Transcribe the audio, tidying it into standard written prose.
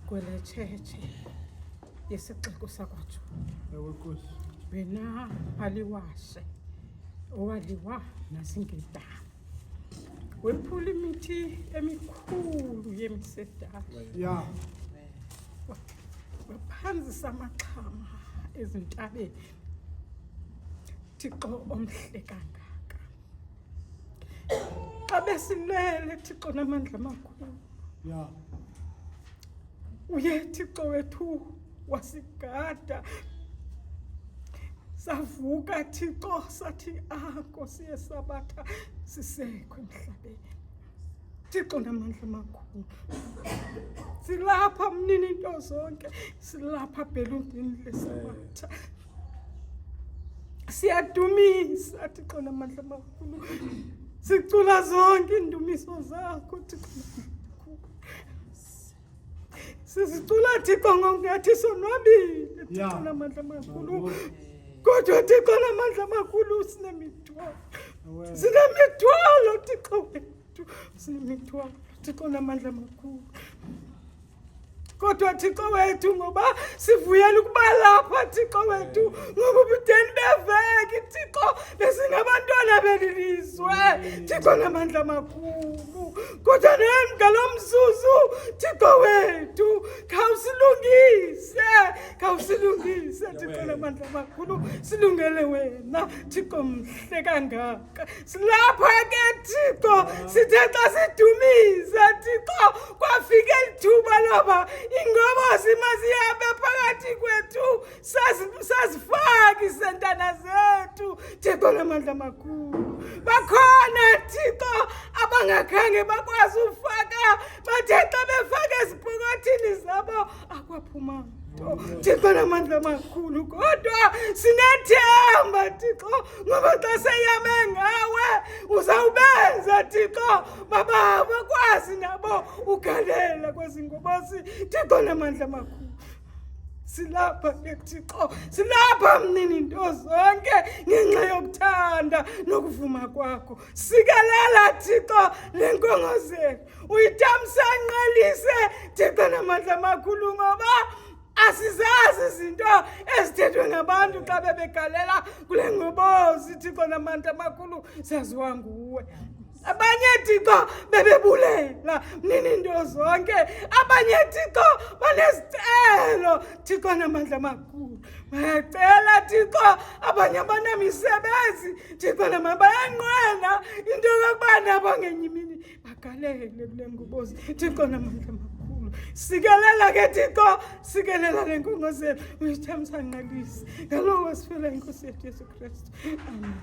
Kwele cheche yesixeko sakwaThu wena aliwashe owaliwa nasingedala wephula imithi emikhulu yemisedala waphanzisa amaxhama ezintabeni Thixo omhle kangaka xa besilele Thixo namandla amakhulu uye Thixo wethu wasigada savuka Thixo sathi Nkosi yesabatha sisekho emhlabeni Thixo namandla amakhulu silapha mnini into zonke silapha belundini lesabatha siyadumisa Thixo namandla amakhulu sicula zonke indumiso zakho Thixo sizicula Thixo ngokungathi sonwabile Thixo namandla amakhulu kodwa Thixo namandla amakhulu sinemithwalo Thixo wethu sinemithwalo Thixo namandla amakhulu kodwa Thixo wethu ngoba sivuyela ukuba lapha Thixo wethu ngoba ubudeni beveki Thixo besingabantwana belizwe Thixo namandla amakhulu kodwa ngalomzuzu Thixo wethu khawusilungise Thixo namandla amakhulu silungele wena Thixo mhle kangaka silapha ke Thixo sithe xa sidumisa Thixo kwafika ithuba loba ingobozi mazihambe phakathi kwethu sazifaka isentana zethu Thixo namandla amakhulu bakhona Thixo abangakhange bakwazi ufaka bathe xa befaka ezibhokothini zabo akwaphuma Thixo namandla amakhulu kodwa sinethemba Thixo ngoba xa seyame ngawe uzawubenza Thixo baba bakwazi nabo ugalela kwezingobozi Thixo namandla amakhulu silapha Thixo silapha mnini into zonke ngenxa yokuthanda nokuvuma kwakho sikelela Thixo lenkongozelo uyithamsanqelise Thixo namandla amakhulu ngoba asizazi izinto ezithethwe ngabantu xa bebegalela kule ngobozi Thixo namandla amakhulu saziwa nguwe abanye Thixo bebebulela mnini into zonke abanye Thixo banezicelo Thixo namandla amakhulu bayacela Thixo abanye abanamisebenzi Thixo bayanqwena into yokubana abangenye imini bagalele kule ngobozi Thixo namandla amakhulu sikelela ke Thixo sikelela le nkongozelo uyithamsanqelise ngalowo wasifela inkosi yethu Yesu Kristu amen